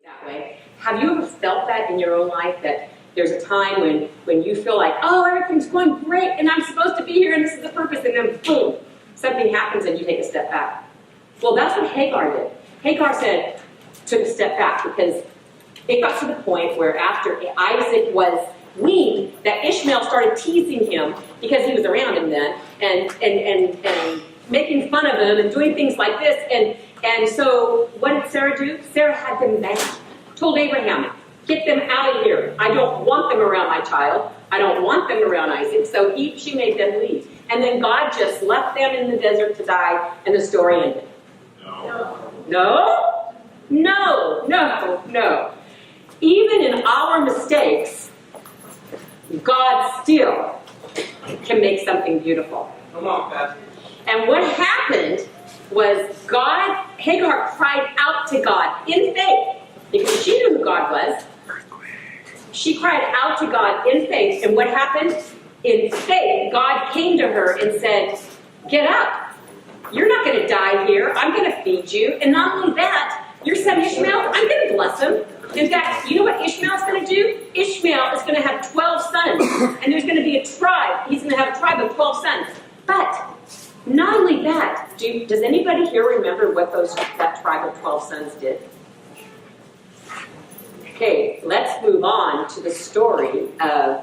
that way. Have you ever felt that in your own life, that there's a time when you feel like, oh, everything's going great and I'm supposed to be here and this is the purpose, and then boom, something happens and you take a step back? Well, that's what Hagar did. Hagar took a step back because it got to the point where after Isaac was weaned, that Ishmael started teasing him because he was around him then and making fun of him and doing things like this. And so what did Sarah do? Sarah had them back. Told Abraham, get them out of here. I don't want them around my child. I don't want them around Isaac. So she made them leave. And then God just left them in the desert to die, and the story ended. No? No. Even in our mistakes, God still can make something beautiful. Come on, Pastor. And what happened was Hagar cried out to God in faith, because she knew who God was. She cried out to God in faith, and what happened? In faith, God came to her and said, get up. You're not going to die here. I'm going to feed you. And not only that, your son Ishmael, I'm going to bless him. In fact, you know what Ishmael's going to do? Ishmael is going to have 12 sons, and there's going to be a tribe. He's going to have a tribe of 12 sons. But not only that, does anybody here remember what that tribe of 12 sons did? Okay, let's move on to the story of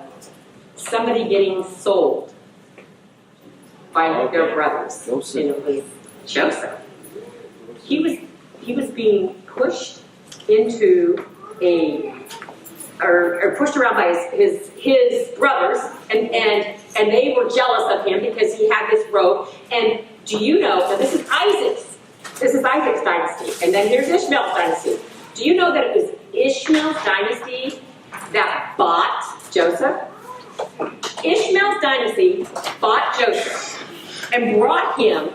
somebody getting sold by their brothers. And it was Joseph. He was being pushed into or pushed around by his brothers, and they were jealous of him because he had this robe. And do you know that this is Isaac's dynasty, and then here's Ishmael's dynasty. Do you know that it was Ishmael's dynasty that bought Joseph? Ishmael's dynasty bought Joseph and brought him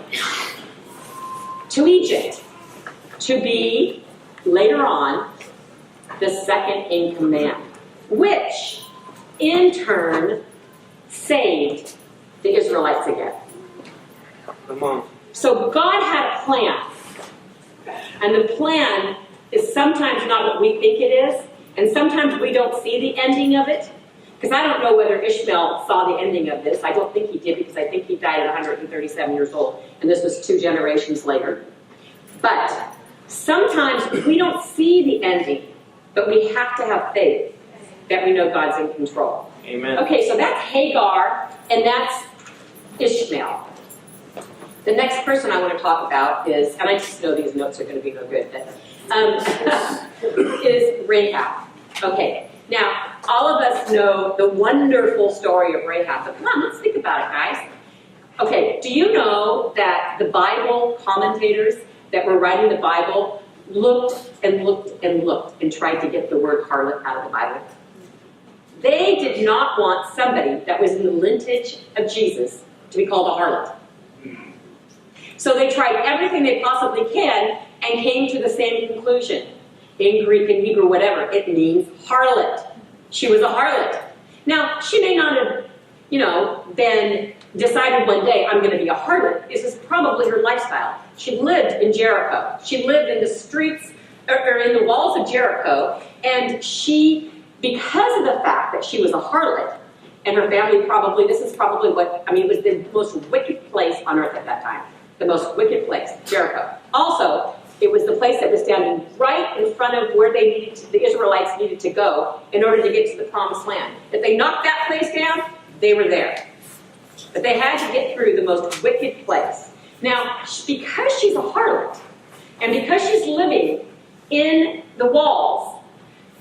to Egypt to be, later on, the second in command, which in turn saved the Israelites again. Come on. So God had a plan, and the plan is sometimes not what we think it is, and sometimes we don't see the ending of it, because I don't know whether Ishmael saw the ending of this. I don't think he did, because I think he died at 137 years old, and this was 2 generations later. But sometimes we don't see the ending, but we have to have faith that we know God's in control. Amen. Okay, so that's Hagar, and that's Ishmael. The next person I want to talk about is, and I just know these notes are going to be no good, but, is Rahab. Okay, now, all of us know the wonderful story of Rahab, but come on, let's think about it, guys. Okay, do you know that the Bible commentators that were writing the Bible looked and tried to get the word harlot out of the Bible? They did not want somebody that was in the lineage of Jesus to be called a harlot. So they tried everything they possibly can and came to the same conclusion. In Greek and Hebrew, whatever, it means harlot. She was a harlot. Now, she may not have, then decided one day, I'm going to be a harlot. This is probably her lifestyle. She lived in Jericho. She lived in the streets, or in the walls of Jericho, and she, because of the fact that she was a harlot, and her family probably, it was the most wicked place on earth at that time. The most wicked place, Jericho. Also, it was the place that was standing right in front of where the Israelites needed to go in order to get to the promised land. If they knocked that place down, they were there. But they had to get through the most wicked place. Now, because she's a harlot, and because she's living in the walls,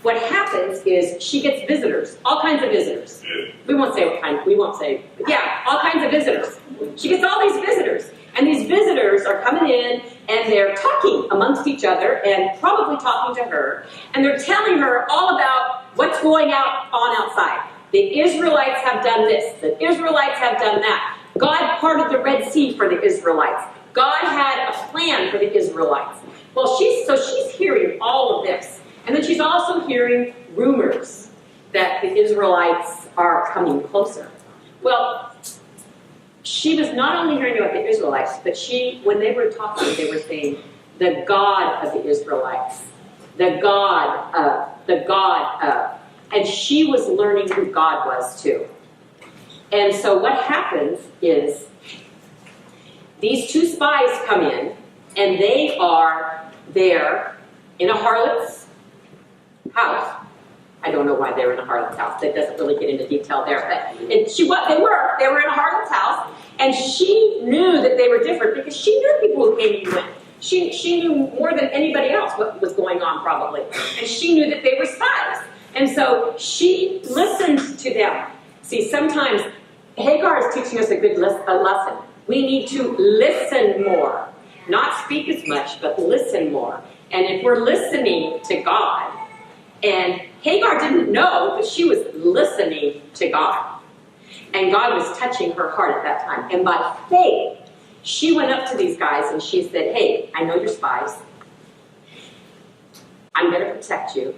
what happens is she gets visitors, all kinds of visitors. We won't say what kind, all kinds of visitors. She gets all these visitors. And these visitors are coming in, and they're talking amongst each other, and probably talking to her, and they're telling her all about what's going on outside. The Israelites have done this. The Israelites have done that. God parted the Red Sea for the Israelites. God had a plan for the Israelites. Well, she's hearing all of this. And then she's also hearing rumors that the Israelites are coming closer. Well, she was not only hearing about the Israelites, but when they were talking, they were saying, the God of the Israelites the God of. And she was learning who God was too. And so what happens is these two spies come in, and they are there in a harlot's house. I don't know why they were in a harlot's house. That doesn't really get into detail there. But they were in a harlot's house, and she knew that they were different because she knew people who came and went. She knew more than anybody else what was going on probably. And she knew that they were spies. And so she listened to them. See, sometimes Hagar is teaching us a good lesson. We need to listen more. Not speak as much, but listen more. And if we're listening to God, and Hagar didn't know, but she was listening to God. And God was touching her heart at that time. And by faith, she went up to these guys and she said, hey, I know you're spies. I'm going to protect you.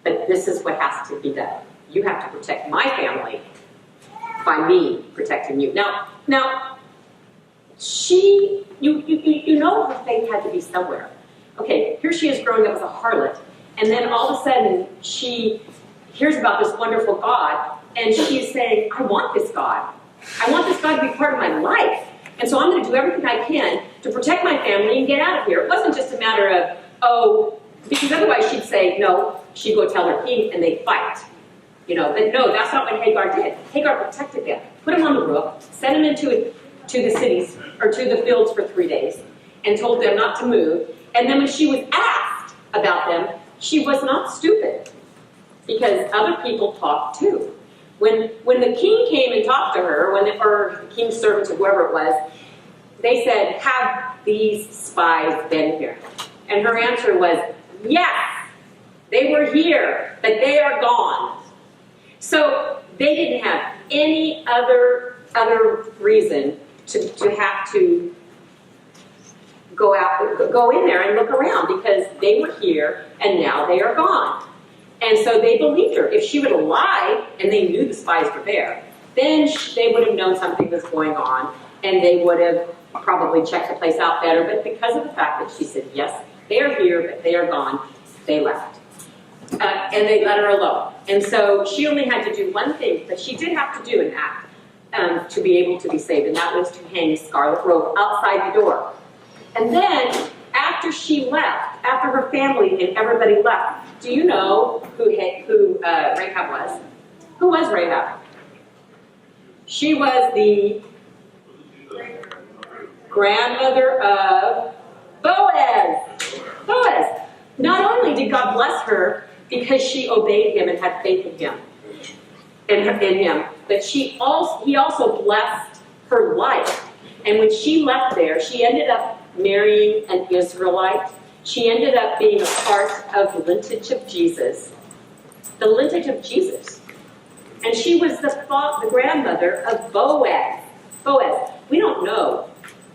But this is what has to be done. You have to protect my family by me protecting you. Now, you know her faith had to be somewhere. Okay, here she is growing up as a harlot, and then all of a sudden she hears about this wonderful God, and she's saying, I want this God. I want this God to be part of my life. And so I'm going to do everything I can to protect my family and get out of here. It wasn't just a matter of, because otherwise she'd say, no, she'd go tell her king, and they'd fight. But no, that's not what Hagar did. Hagar protected them, put them on the roof, sent them to the cities, or to the fields for 3 days, and told them not to move. And then when she was asked about them, she was not stupid, because other people talked too. When the king came and talked to her, or the king's servants or whoever it was, they said, have these spies been here? And her answer was, yes, they were here, but they are gone. So they didn't have any other reason to have to go in there and look around, because they were here and now they are gone. And so they believed her. If she would have lied and they knew the spies were there, then they would have known something was going on, and they would have probably checked the place out better. But because of the fact that she said, yes, they are here, but they are gone, they left. And they let her alone. And so she only had to do one thing, but she did have to do an act to be able to be saved, and that was to hang a scarlet robe outside the door. And then, after she left, after her family and everybody left, do you know who Rahab was? Who was Rahab? She was the grandmother of Boaz. Boaz. Not only did God bless her because she obeyed him and had faith in him, but he also blessed her life. And when she left there, she ended up marrying an Israelite. She ended up being a part of the lineage of Jesus. The lineage of Jesus. And she was the grandmother of Boaz. Boaz. We don't know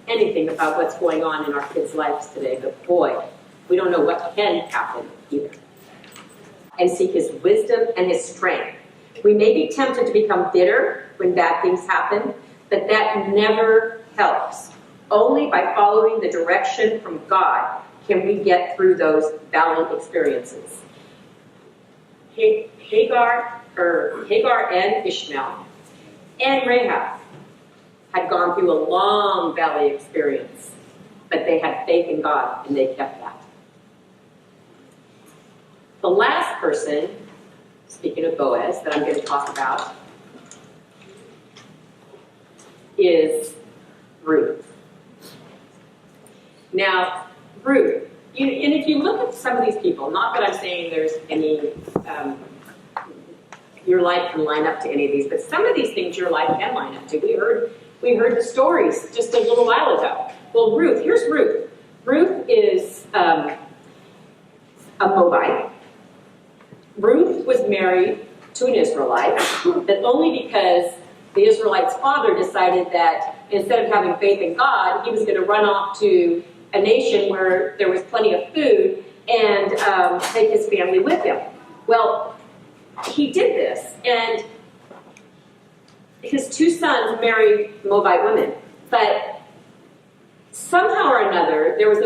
anything about what's going on in our kids' lives today, but boy, we don't know what can happen either. And seek his wisdom and his strength. We may be tempted to become bitter when bad things happen, but that never helps. Only by following the direction from God can we get through those valley experiences. Hagar and Ishmael and Rahab had gone through a long valley experience, but they had faith in God and they kept that. The last person, speaking of Boaz, that I'm going to talk about is Ruth. Now, Ruth, and if you look at some of these people, not that I'm saying there's any, your life can line up to any of these, but some of these things your life can line up to. We heard the stories just a little while ago. Well, Ruth, here's Ruth. Ruth is a Moabite. Ruth was married to an Israelite, but only because the Israelite's father decided that instead of having faith in God, he was going to run off to a nation where there was plenty of food and take his family with him. Well, he did this, and his two sons married Moabite women, but somehow or another, there was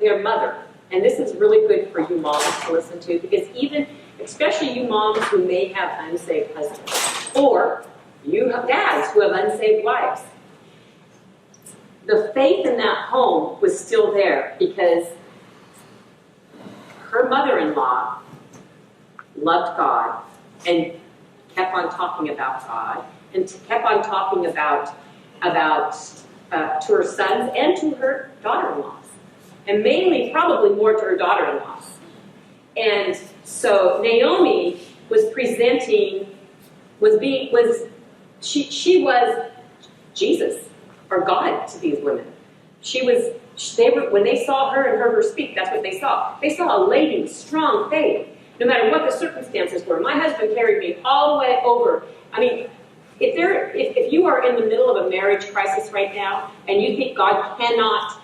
their mother, And this is really good for you moms to listen to, because especially you moms who may have unsaved husbands, or you have dads who have unsaved wives. The faith in that home was still there because her mother-in-law loved God and kept on talking about God and kept on talking about to her sons and to her daughter-in-laws, and mainly probably more to her daughter-in-laws. And so Naomi was she was Jesus or God to these women. When they saw her and heard her speak, that's what they saw. They saw a lady, strong faith, no matter what the circumstances were. My husband carried me all the way over. I mean, if you are in the middle of a marriage crisis right now and you think God cannot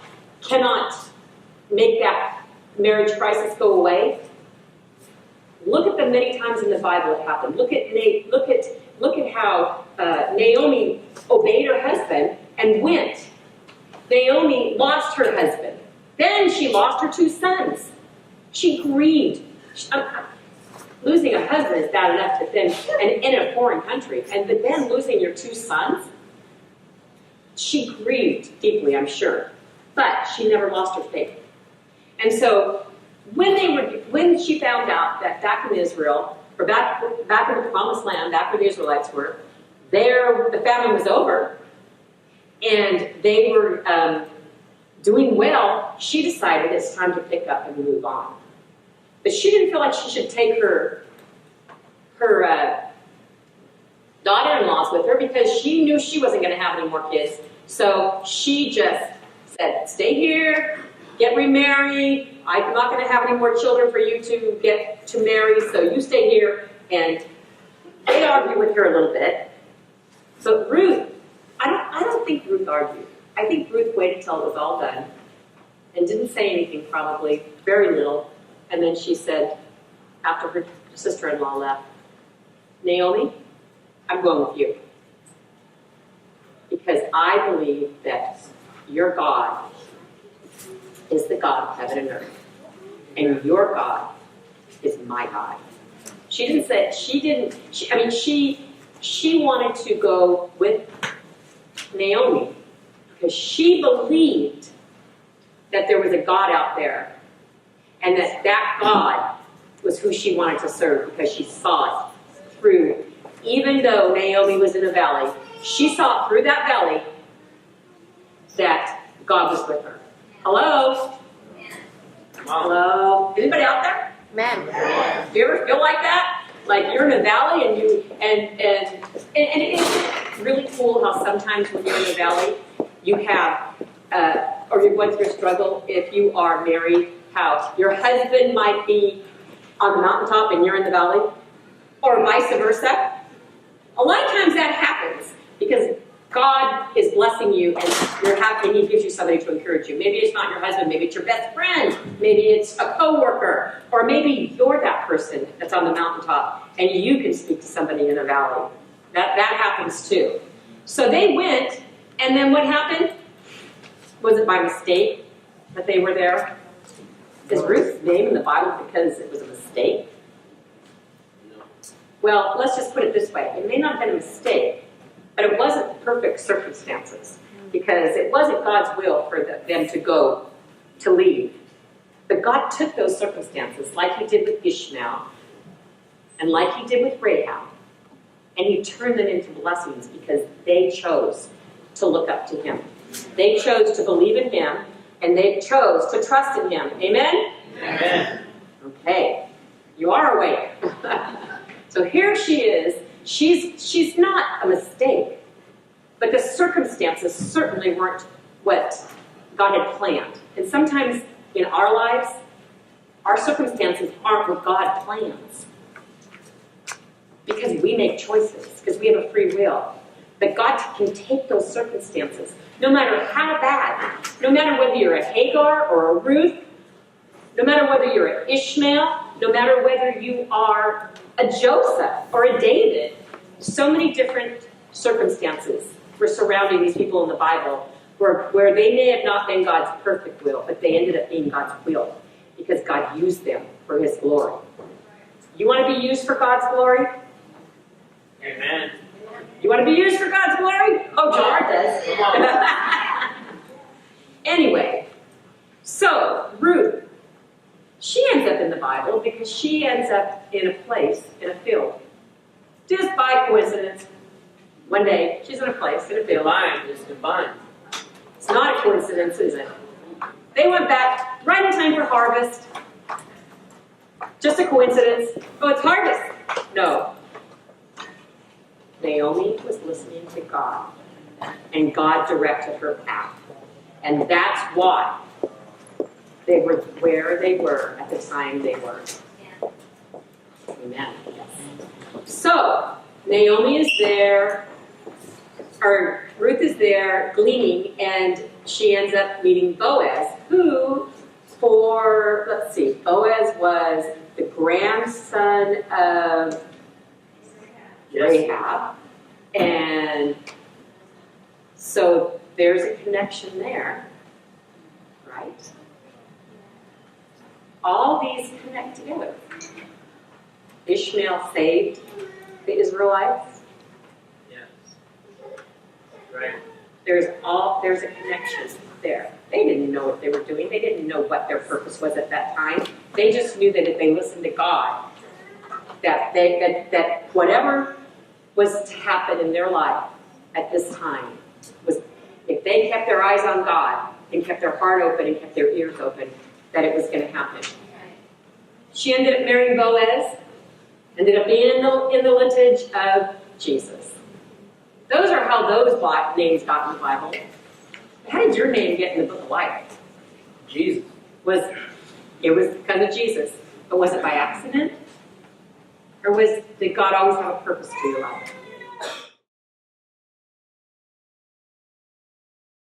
make that marriage crisis go away, look at the many times in the Bible it happened. Look at how Naomi obeyed her husband and went. Naomi lost her husband. Then she lost her 2 sons. She grieved. Losing a husband is bad enough, but then, and in a foreign country, but then losing your 2 sons, she grieved deeply, I'm sure. But she never lost her faith. And so when she found out that back in Israel, or back in the Promised Land, back where the Israelites were, the famine was over, and they were doing well, she decided it's time to pick up and move on. But she didn't feel like she should take her daughter-in-laws with her, because she knew she wasn't going to have any more kids. So she just said, stay here, get remarried. I'm not going to have any more children for you to get to marry, so you stay here. And they argue with her a little bit. But Ruth, I don't think Ruth argued. I think Ruth waited till it was all done and didn't say anything, probably, very little. And then she said, after her sister-in-law left, Naomi, I'm going with you. Because I believe that your God is the God of heaven and earth. And your God is my God. She wanted to go with Naomi because she believed that there was a God out there, and that God was who she wanted to serve, because she saw it through. Even though Naomi was in a valley, she saw through that valley that God was with her. Hello? Hello? Anybody out there? Amen. Do you ever feel like that? Like you're in a valley and it is really cool how sometimes when you're in a valley, you have, or you're going through a struggle, if you are married, how your husband might be on the mountaintop and you're in the valley, or vice versa. A lot of times that happens because God is blessing you and you're happy, and He gives you somebody to encourage you. Maybe it's not your husband, maybe it's your best friend, maybe it's a coworker, or maybe you're that person that's on the mountaintop and you can speak to somebody in a valley. That happens too. So they went, and then what happened? Was it by mistake that they were there? Is Ruth's name in the Bible because it was a mistake? No. Well, let's just put it this way. It may not have been a mistake, but it wasn't perfect circumstances, because it wasn't God's will for them to go, to leave. But God took those circumstances, like He did with Ishmael, and like He did with Rahab, and He turned them into blessings because they chose to look up to Him. They chose to believe in Him, and they chose to trust in Him. Amen? Amen. Okay. You are awake. So here she is. She's not a mistake, but the circumstances certainly weren't what God had planned. And sometimes in our lives, our circumstances aren't what God plans, because we make choices, because we have a free will. But God can take those circumstances, no matter how bad, no matter whether you're a Hagar or a Ruth, no matter whether you're an Ishmael, no matter whether you are a Joseph or a David. So many different circumstances were surrounding these people in the Bible where they may have not been God's perfect will, but they ended up being God's will. because God used them for his glory. You want to be used for God's glory? Amen. You want to be used for God's glory? Oh, Jar does. Come on. Anyway, so Ruth, she ends up in the Bible because she ends up in a place, in a field. Just by coincidence, one day, she's in a place, in a field. Divine is divine. It's not a coincidence, is it? They went back right in time for harvest. Just a coincidence. Oh, it's harvest. No. Naomi was listening to God, and God directed her path. And that's why they were where they were at the time they were. Amen. So, Naomi is there, or Ruth is there gleaning, and she ends up meeting Boaz, who, Boaz was the grandson of Rahab, and so there's a connection there, right? All these connect together. Ishmael saved the Israelites. Yes. Right. There's a connection there. They didn't know what they were doing. They didn't know what their purpose was at that time. They just knew that if they listened to God, that whatever was to happen in their life at this time was, if they kept their eyes on God and kept their heart open and kept their ears open, that it was going to happen. She ended up marrying Boaz, ended up being in the lineage of Jesus. Those are how those names got in the Bible. How did your name get in the book of life? Jesus. It was because of Jesus. But was it by accident? Or did God always have a purpose to your life?